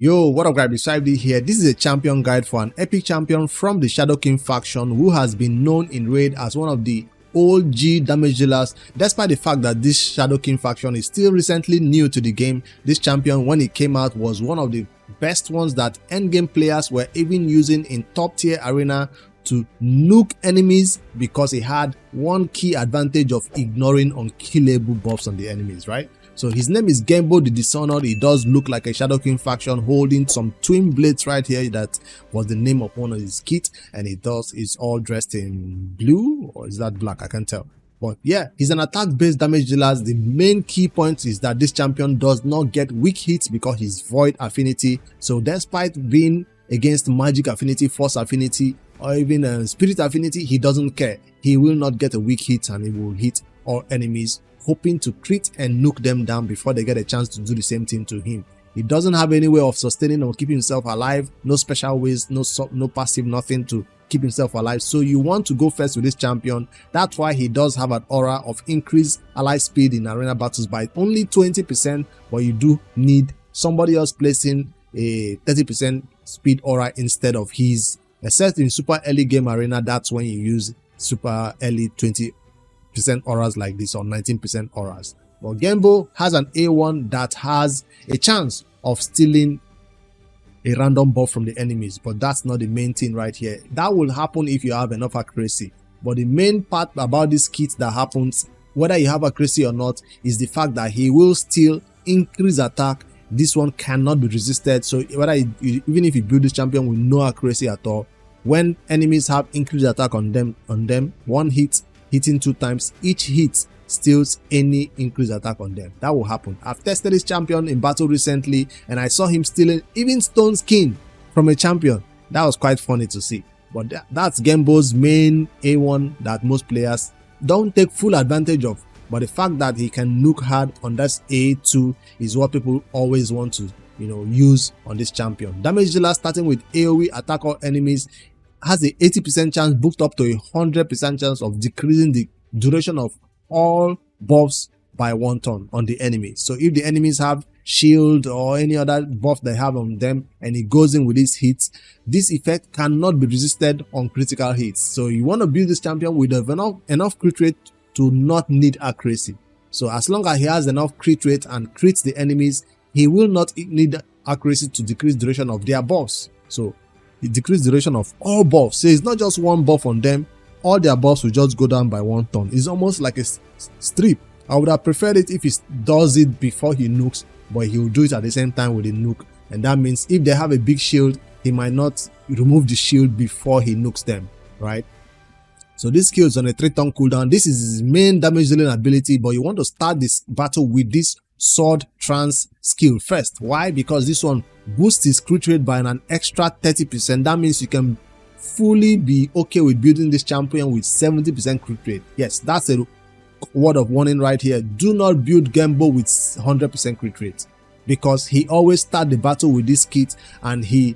Yo, what up guys, Beside here. This is a champion guide for an epic champion from the Shadow King faction who has been known in raid as one of the OG damage dealers. Despite the fact that this Shadow King faction is still recently new to the game, this champion when it came out was one of the best ones that endgame players were even using in top tier arena to nuke enemies because he had one key advantage of ignoring unkillable buffs on the enemies, right? So his name is Genbo the Dishonored. He does look like a Shadow King faction holding some twin blades right here. That was the name of one of his kit, and he's all dressed in blue, or is that black? I can't tell. But yeah, he's an attack based damage dealer. The main key point is that this champion does not get weak hits because he's void affinity. So despite being against magic affinity, force affinity, or even spirit affinity, he doesn't care. He will not get a weak hit, and he will hit all enemies, hoping to crit and nuke them down before they get a chance to do the same thing to him. He doesn't have any way of sustaining or keeping himself alive, no special ways, no passive, nothing to keep himself alive. So you want to go first with this champion. That's why he does have an aura of increased ally speed in arena battles by only 20%, but you do need somebody else placing a 30% speed aura instead of his. Except in super early game arena, that's when you use super early 20% auras like this, or 19% auras. But Gembo has an A1 that has a chance of stealing a random buff from the enemies, but that's not the main thing right here. That will happen if you have enough accuracy. But the main part about this kit that happens, whether you have accuracy or not, is the fact that he will still increase attack. This one cannot be resisted. So whether even if you build this champion with no accuracy at all, when enemies have increased attack on them, one hit hitting 2 times, each hit steals any increased attack on them. That will happen. I've tested this champion in battle recently, and I saw him stealing even stone skin from a champion. That was quite funny to see. But that's Gembo's main A1 that most players don't take full advantage of. But the fact that he can nuke hard on that A2 is what people always want to, use on this champion. Damage dealer starting with AoE attack all enemies has a 80% chance booked up to a 100% chance of decreasing the duration of all buffs by 1 turn on the enemy. So if the enemies have shield or any other buff they have on them and it goes in with these hits, this effect cannot be resisted on critical hits. So you want to build this champion with enough crit rate to not need accuracy. So as long as he has enough crit rate and crits the enemies, he will not need accuracy to decrease duration of their buffs. So it decreases duration of all buffs. So it's not just one buff on them, all their buffs will just go down by 1 turn. It's almost like a strip. I would have preferred it if he does it before he nukes, but he will do it at the same time with the nuke. And that means if they have a big shield, he might not remove the shield before he nukes them, right? So this skill is on a 3-turn cooldown. This is his main damage dealing ability, but you want to start this battle with this sword trance skill first. Why? Because this one boosts his crit rate by an extra 30%. That means you can fully be okay with building this champion with 70% crit rate. Yes, that's a word of warning right here. Do not build Gembo with 100% crit rate, because he always starts the battle with this kit and he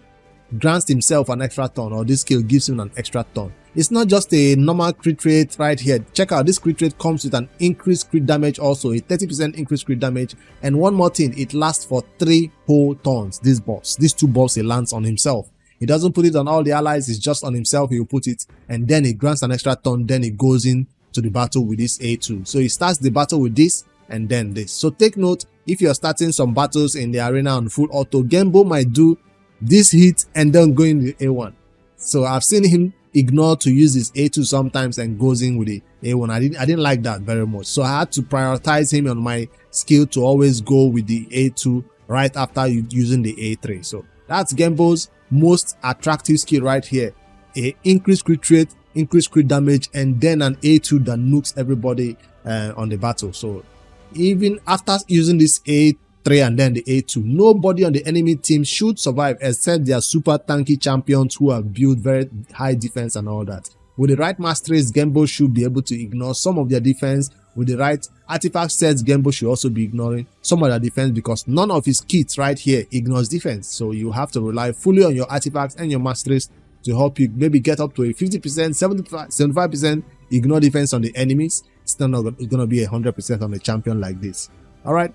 grants himself an extra turn, or this skill gives him an extra turn. It's not just a normal crit rate right here. Check out, this crit rate comes with an increased crit damage, also a 30% increased crit damage, and one more thing, it lasts for 3 whole turns. These 2 buffs he lands on himself. He doesn't put it on all the allies, it's just on himself. He will put it, and then he grants an extra turn, then he goes in to the battle with this A2. So he starts the battle with this and then this. So take note, if you're starting some battles in the arena on full auto, Gembo might do this hit and then go in the A1. So I've seen him ignore to use his A2 sometimes and goes in with the A1. I didn't like that very much. So I had to prioritize him on my skill to always go with the A2 right after using the A3. So that's Gembo's most attractive skill right here. A increased crit rate, increased crit damage, and then an A2 that nukes everybody on the battle. So even after using this A3 and then the A2, nobody on the enemy team should survive except their super tanky champions who have built very high defense and all that. With the right masteries, Gembo should be able to ignore some of their defense. With the right artifact sets, Gembo should also be ignoring some of their defense, because none of his kits right here ignores defense. So you have to rely fully on your artifacts and your masteries to help you maybe get up to a 50%, 75% ignore defense on the enemies. It's not going to be 100% on a champion like this. All right.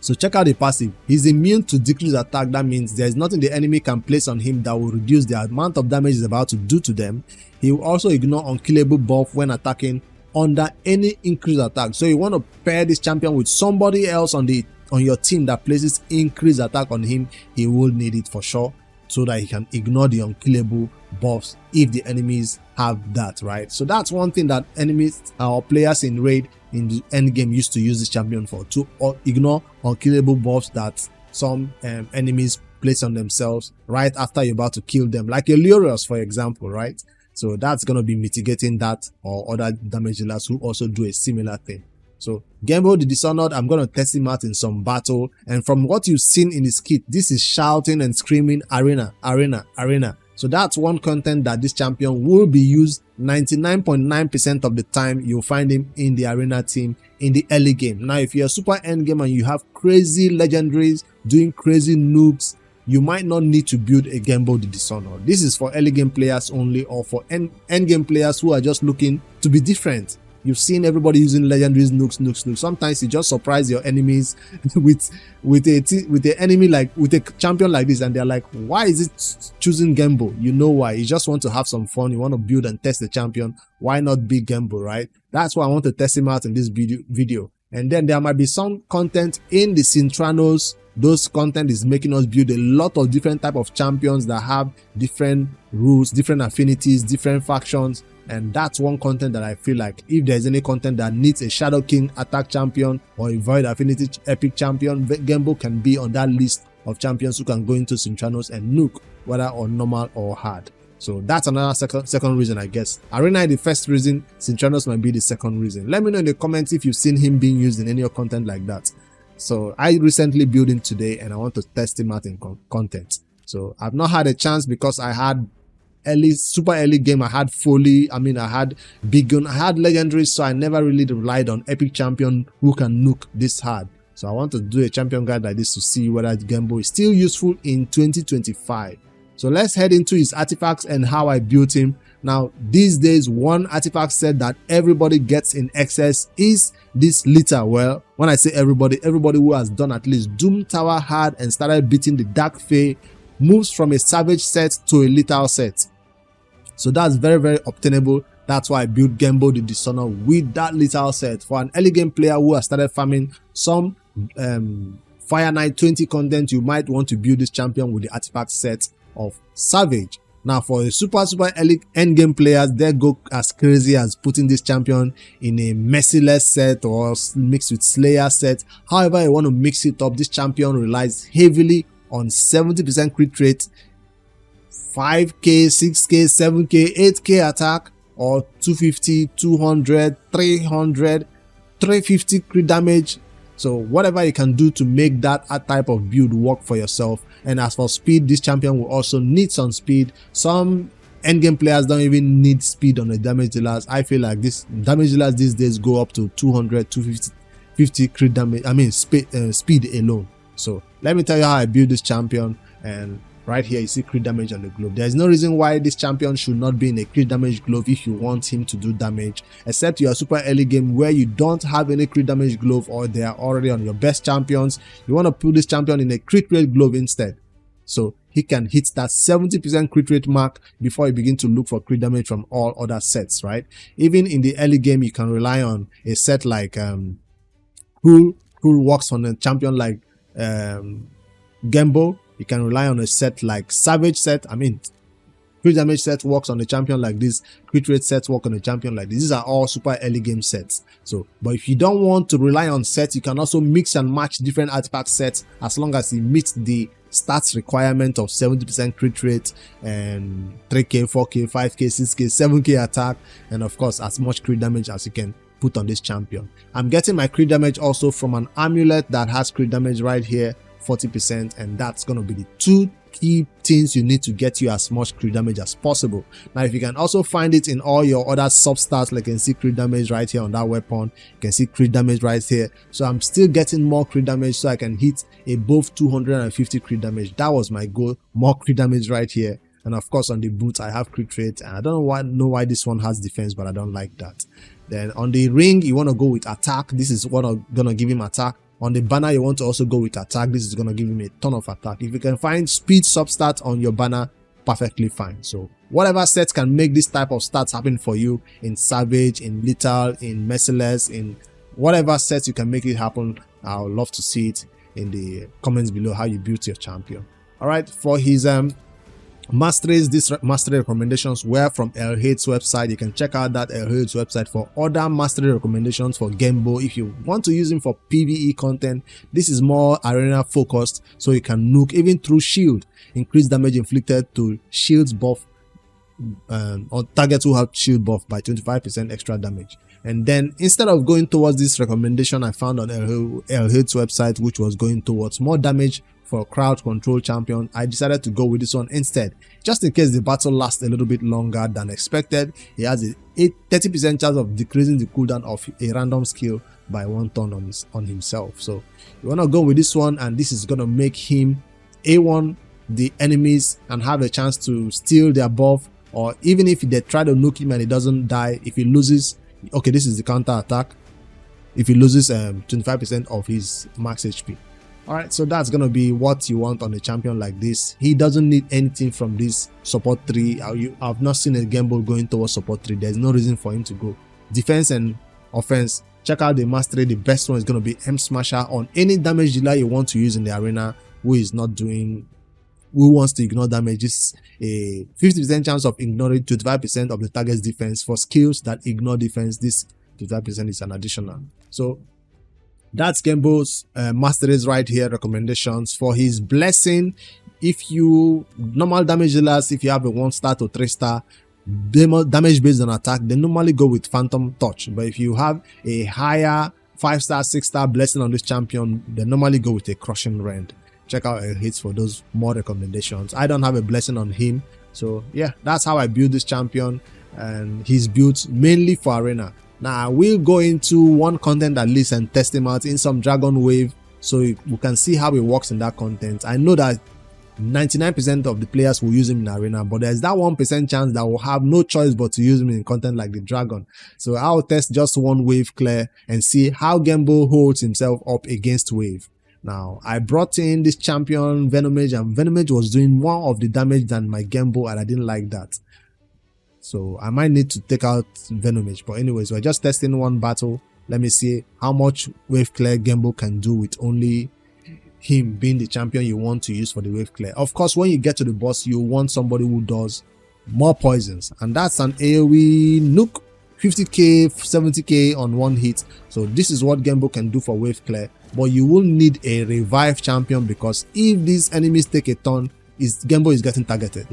So check out the passive. He's immune to decreased attack. That means there's nothing the enemy can place on him that will reduce the amount of damage he's about to do to them. He will also ignore unkillable buff when attacking under any increased attack. So you want to pair this champion with somebody else on your team that places increased attack on him. He will need it for sure, so that he can ignore the unkillable buffs if the enemies have that, right? So that's one thing that enemies or players in raid in the end game used to use this champion for, to ignore unkillable buffs that some enemies place on themselves right after you're about to kill them, like Elurios, for example, right? So that's going to be mitigating that, or other damage dealers who also do a similar thing. So Genbo the Dishonored, I'm going to test him out in some battle, and from what you've seen in his kit, this is shouting and screaming arena, arena, arena. So that's one content that this champion will be used 99.9% of the time. You'll find him in the arena team in the early game. Now, if you're a super end game and you have crazy legendaries doing crazy nukes, you might not need to build a Genbo the Dishonored. This is for early game players only, or for end game players who are just looking to be different. You've seen everybody using legendaries, nukes. Sometimes you just surprise your enemies with a enemy like, with a champion like this, and they're like, why is it choosing Gembo? You know why? You just want to have some fun. You want to build and test the champion. Why not be Gembo, right? That's why I want to test him out in this video. And then there might be some content in the Cintranos. Those content is making us build a lot of different type of champions that have different rules, different affinities, different factions. And that's one content that I feel like if there's any content that needs a Shadow King attack champion or a Void Affinity epic champion, Gembo can be on that list of champions who can go into Cintranos and nuke, whether on normal or hard. So that's another second reason, I guess. Arena is the first reason, Cintranos might be the second reason. Let me know in the comments if you've seen him being used in any of content like that. So I recently built him today and I want to test him out in content. So I've not had a chance because I had super early game. I had Foley, I had Big Gun, I had legendaries, so I never really relied on epic champion who can nuke this hard. So I want to do a champion guide like this to see whether Gembo is still useful in 2025. So let's head into his artifacts and how I built him. Now, these days, one artifact set that everybody gets in excess is this litter. Well, when I say everybody who has done at least Doom Tower hard and started beating the Dark Fae moves from a savage set to a lethal set. So that's very, very obtainable. That's why I built Genbo the Dishonored with that lethal set. For an early game player who has started farming some Fire Knight 20 content, you might want to build this champion with the artifact set of Savage. Now, for a super early end game players, they go as crazy as putting this champion in a Merciless set or mixed with Slayer set. However you want to mix it up, this champion relies heavily on 70% crit rate, 5k, 6k, 7k, 8k attack, or 250, 200, 300, 350 crit damage. So whatever you can do to make that type of build work for yourself. And as for speed, this champion will also need some speed. Some endgame players don't even need speed on the damage dealers. I feel like this damage dealers these days go up to 200, 250, 50 crit damage. Speed alone. So let me tell you how I build this champion. And right here you see crit damage on the glove. There is no reason why this champion should not be in a crit damage glove if you want him to do damage, except you are super early game where you don't have any crit damage glove or they are already on your best champions. You want to put this champion in a crit rate glove instead, so he can hit that 70% crit rate mark before you begin to look for crit damage from all other sets, right? Even in the early game you can rely on a set like who works on a champion like Gembo. You can rely on a set like Savage set. Crit damage set works on a champion like this. Crit rate sets work on a champion like this. These are all super early game sets. So, but if you don't want to rely on sets, you can also mix and match different artifact sets as long as it meets the stats requirement of 70% crit rate and 3k, 4k, 5k, 6k, 7k attack, and of course as much crit damage as you can put on this champion. I'm getting my crit damage also from an amulet that has crit damage right here, 40%, and that's going to be the two key things you need to get you as much crit damage as possible. Now if you can also find it in all your other substats, like you can see crit damage right here on that weapon, you can see crit damage right here. So I'm still getting more crit damage so I can hit above 250 crit damage. That was my goal, more crit damage right here. And of course on the boot I have crit rate, and I don't know why this one has defense, but I don't like that. Then on the ring you want to go with attack. This is what I'm gonna give him attack. On the banner, you want to also go with attack. This is going to give him a ton of attack. If you can find speed substat on your banner, perfectly fine. So whatever sets can make this type of stats happen for you in Savage, in Lethal, in Merciless, in whatever sets you can make it happen, I would love to see it in the comments below how you built your champion. All right, for his Masteries, these mastery recommendations were from El-Hate's website. You can check out that El-Hate's website for other mastery recommendations for Gembo. If you want to use him for PvE content, this is more arena focused, so you can nuke even through shield, increase damage inflicted to shields buff on targets who have shield buff by 25% extra damage. And then instead of going towards this recommendation I found on El-Hate's website, which was going towards more damage for crowd control champion, I decided to go with this one instead. Just in case the battle lasts a little bit longer than expected, he has a 30% chance of decreasing the cooldown of a random skill by 1 turn on himself. So you want to go with this one, and this is going to make him A1 the enemies and have a chance to steal their buff, or even if they try to nuke him and he doesn't die, if he loses, okay, this is the counter attack, if he loses 25% of his max HP. Alright, so that's gonna be what you want on a champion like this. He doesn't need anything from this support 3. I've not seen a Gembo going towards support 3. There's no reason for him to go. Defense and offense, check out the mastery. The best one is gonna be M Smasher on any damage dealer you want to use in the arena who wants to ignore damage. This is a 50% chance of ignoring 25% of the target's defense. For skills that ignore defense, this 25% is an additional. So that's Gembo's masteries right here, recommendations. For his blessing, if you normal damage dealers, if you have a 1-star to 3-star damage based on attack, they normally go with Phantom Touch. But if you have a higher 5-star, 6-star blessing on this champion, they normally go with a Crushing Rend. Check out El-Hate's for those more recommendations. I don't have a blessing on him, so yeah, that's how I build this champion, and he's built mainly for arena. Now we'll go into one content at least and test him out in some Dragon Wave, so we can see how it works in that content. I know that 99% of the players will use him in arena, but there's that 1% chance that will have no choice but to use him in content like the Dragon. So I'll test just one wave clear and see how Gembo holds himself up against wave. Now I brought in this champion Venomage, and Venomage was doing more of the damage than my Gembo, and I didn't like that. So I might need to take out Venomage. But anyways, we're just testing one battle. Let me see how much wave clear Gembo can do with only him being the champion you want to use for the wave clear. Of course, when you get to the boss, you want somebody who does more poisons, and that's an AoE nuke, 50k, 70k on one hit. So this is what Gembo can do for wave clear. But you will need a revive champion, because if these enemies take a turn, Gembo is getting targeted.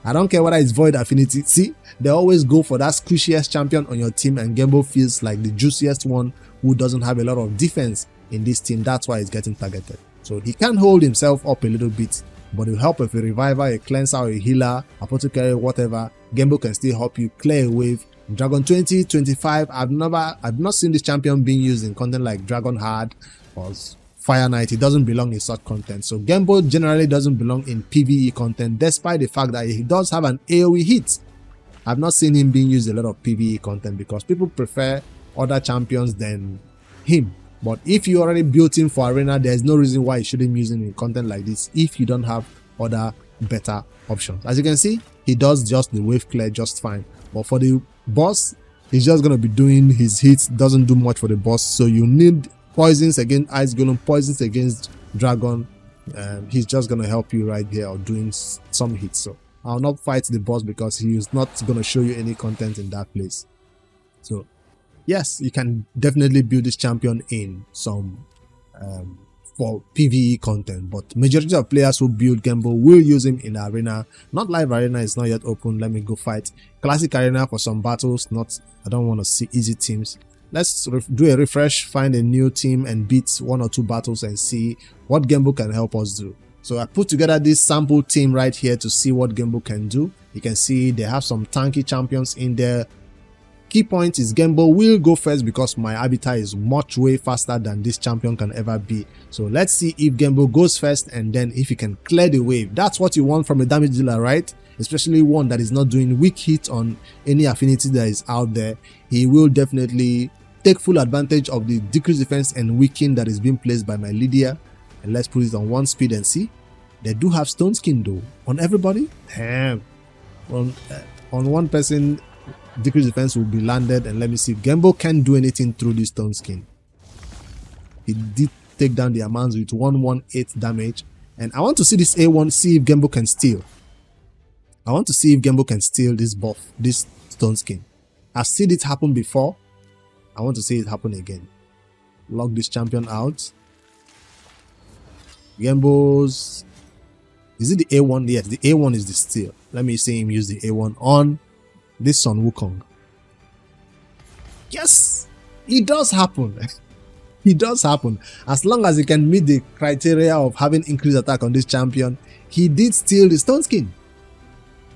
I don't care whether it's void affinity. See, they always go for that squishiest champion on your team, and Gembo feels like the juiciest one who doesn't have a lot of defense in this team. That's why he's getting targeted. So he can hold himself up a little bit, but it'll help if a reviver, a cleanser, or a healer, apothecary, whatever. Gembo can still help you clear a wave. Dragon 20, 25, I've not seen this champion being used in content like Dragon Hard or Fire Knight. It doesn't belong in such content. So Gembo generally doesn't belong in PvE content, despite the fact that he does have an AoE hit. I've not seen him being used a lot of PvE content because people prefer other champions than him. But if you already built him for arena, there's no reason why you shouldn't use him in content like this if you don't have other better options. As you can see, he does just the wave clear just fine. But for the boss, he's just going to be doing his hits, doesn't do much for the boss. So you need poisons against Ice Golem, poisons against Dragon. He's just going to help you right here or doing some hits. So I'll not fight the boss because he is not going to show you any content in that place. So yes, you can definitely build this champion in some for PvE content, but majority of players who build Gembo will use him in arena. Not live arena, is not yet open. Let me go fight classic arena for some battles. I don't want to see easy teams. Let's do a refresh, find a new team and beat 1 or 2 battles and see what Gembo can help us do. So I put together this sample team right here to see what Gembo can do. You can see they have some tanky champions in there. Key point is Gembo will go first because my Arbiter is way faster than this champion can ever be. So let's see if Gembo goes first and then if he can clear the wave. That's what you want from a damage dealer, right? Especially one that is not doing weak hit on any affinity that is out there. He will definitely take full advantage of the decreased defense and weaken that is being placed by my Lydia. And let's put it on 1 speed and see. They do have stone skin though. On everybody? Damn. On 1 person, decreased defense will be landed. And let me see if Gembo can't do anything through this stone skin. He did take down the amounts with 118 damage. And I want to see this A1, see if Gembo can steal. I want to see if Gembo can steal this buff, this stone skin. I've seen it happen before. I want to see it happen again. Lock this champion out. Gembo's... Is it the A1? Yes, the A1 is the steal. Let me see him use the A1 on this Sun Wukong. Yes! It does happen. It does happen. As long as he can meet the criteria of having increased attack on this champion, he did steal the stone skin.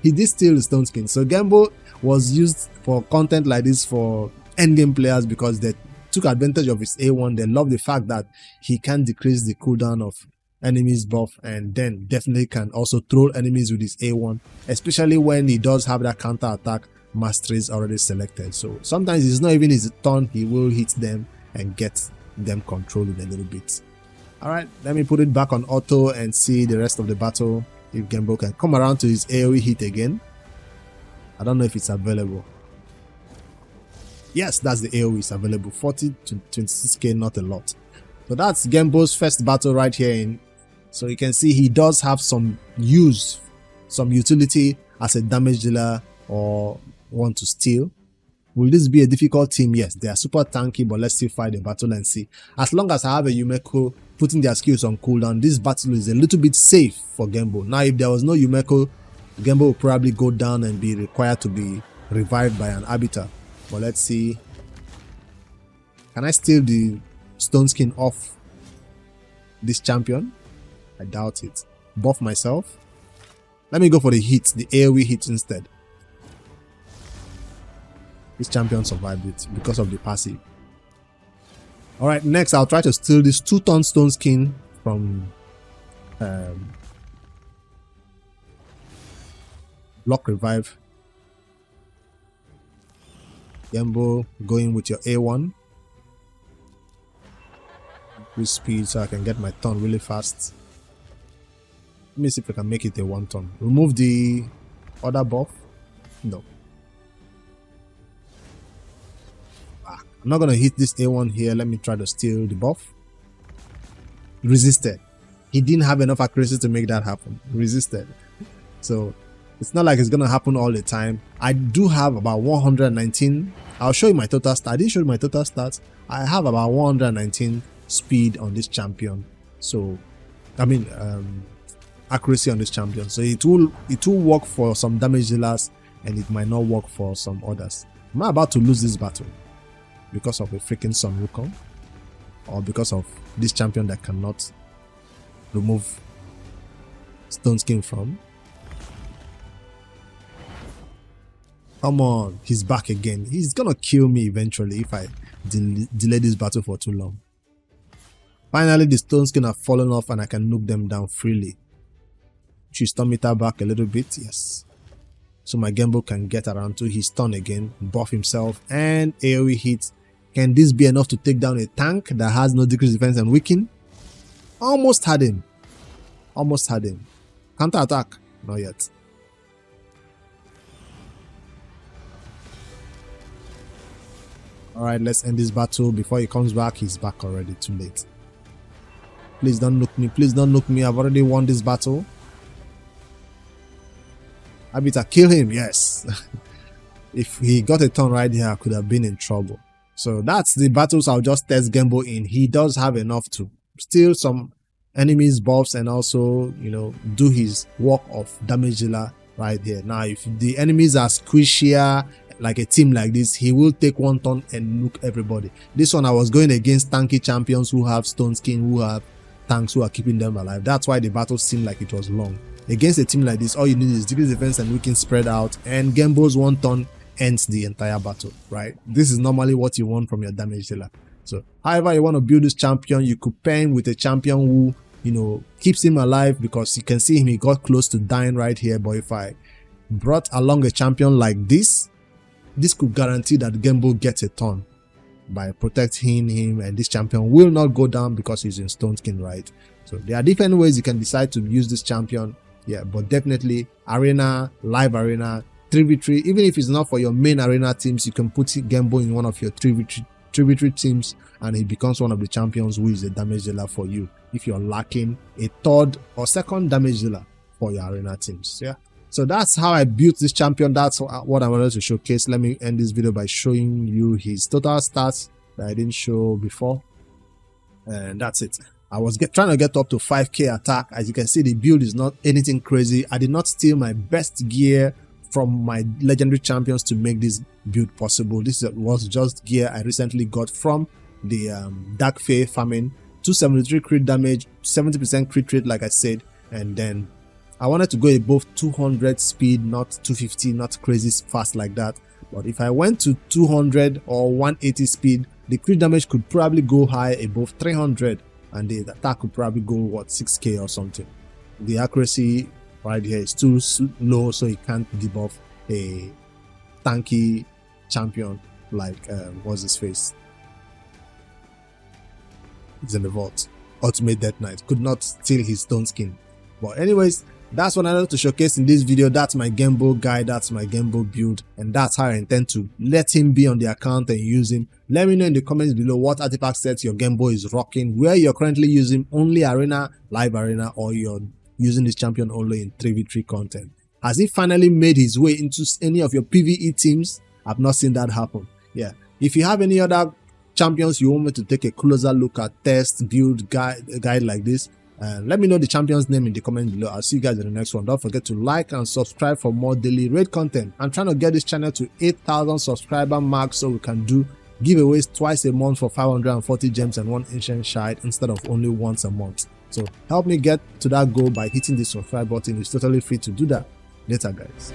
He did steal the stone skin. So Gembo was used for content like this for endgame players because they took advantage of his A1. They love the fact that he can decrease the cooldown of enemies buff and then definitely can also throw enemies with his A1, especially when he does have that counter attack masteries already selected. So sometimes it's not even his turn, he will hit them and get them controlled a little bit. Alright, let me put it back on auto and see the rest of the battle if Gembo can come around to his AoE hit again. I don't know if it's available. Yes, that's the AoE is available. 40 to 26k, not a lot. So that's Gembo's first battle right here. So you can see he does have some use, some utility as a damage dealer or want to steal. Will this be a difficult team? Yes, they are super tanky, but let's still fight the battle and see. As long as I have a Yumeko putting their skills on cooldown, this battle is a little bit safe for Gembo. Now, if there was no Yumeko, Gembo will probably go down and be required to be revived by an arbiter. But let's see. Can I steal the stone skin off this champion? I doubt it. Buff myself. Let me go for the hit, the AoE hit instead. This champion survived it because of the passive. Alright, next I'll try to steal this 2-ton stone skin from block revive. Gembo, going with your A1. With speed so I can get my turn really fast. Let me see if I can make it a 1 turn. Remove the other buff. No. I'm not gonna hit this A1 here. Let me try to steal the buff. Resisted. He didn't have enough accuracy to make that happen. Resisted. So it's not like it's gonna happen all the time. I do have about 119. I'll show you my total stats. I didn't show you my total stats. I have about 119 speed on this champion. So I mean accuracy on this champion. So it will work for some damage dealers and it might not work for some others. Am I about to lose this battle because of a freaking Sun Wukong, or because of this champion that cannot remove stone skin from? Come on, he's back again. He's gonna kill me eventually if I delay this battle for too long. Finally, the stone skin have fallen off and I can nuke them down freely. Should stun meter back a little bit, yes. So my Gembo can get around to his turn again, buff himself, and AoE hit. Can this be enough to take down a tank that has no decreased defense and weaken? Almost had him. Almost had him. Counter attack? Not yet. Alright, let's end this battle. Before he comes back, he's back already. Too late. Please don't nuke me. Please don't nuke me. I've already won this battle. Arbiter, kill him. Yes. If he got a turn right here, I could have been in trouble. So that's the battles I'll just test Gembo in. He does have enough to steal some enemies buffs and also, you know, do his work of damage dealer right here. Now, if the enemies are squishier, like a team like this, he will take 1 turn and nuke everybody. This one I was going against tanky champions who have stone skin, who have tanks who are keeping them alive. That's why the battle seemed like it was long. Against a team like this, all you need is decreased defense and weaken spread out, and Gembo's 1 turn ends the entire battle, right? This is normally what you want from your damage dealer. So however you want to build this champion, you could pair him with a champion who, you know, keeps him alive, because you can see him, he got close to dying right here. But if I brought along a champion like this could guarantee that Gembo gets a turn. by protecting him, and this champion will not go down because he's in stone skin, right? So there are different ways you can decide to use this champion. Yeah, but definitely arena, live arena, 3v3, even if it's not for your main arena teams, you can put Gembo in one of your 3v3 teams and he becomes one of the champions who is a damage dealer for you if you're lacking a third or second damage dealer for your arena teams. Yeah, so that's how I built this champion. That's what I wanted to showcase. Let me end this video by showing you his total stats that I didn't show before, and that's it. I was trying to get up to 5k attack. As you can see, the build is not anything crazy. I did not steal my best gear from my legendary champions to make this build possible. This was just gear I recently got from the Dark Fae farming. 273 crit damage, 70% crit rate like I said, and then I wanted to go above 200 speed, not 250, not crazy fast like that. But if I went to 200 or 180 speed, the crit damage could probably go high above 300 and the attack could probably go what, 6k or something. The accuracy right here is too low, so you can't debuff a tanky champion like what's his face, it's in the vault, Ultimate Death Knight. Could not steal his stone skin. But anyways, that's what I wanted to showcase in this video. That's my Gembo guy, that's my Gembo build, and that's how I intend to let him be on the account and use him. Let me know in the comments below what artifact sets your Gembo is rocking, where you're currently using only arena, live arena, or you're using this champion only in 3v3 content. Has he finally made his way into any of your PvE teams? I've not seen that happen. Yeah, if you have any other champions you want me to take a closer look at, test, build, guide like this, let me know the champion's name in the comments below. I'll see you guys in the next one. Don't forget to like and subscribe for more daily raid content. I'm trying to get this channel to 8,000 subscriber mark so we can do giveaways twice a month for 540 gems and 1 ancient shard instead of only once a month. So help me get to that goal by hitting the subscribe button. It's totally free to do that. Later guys.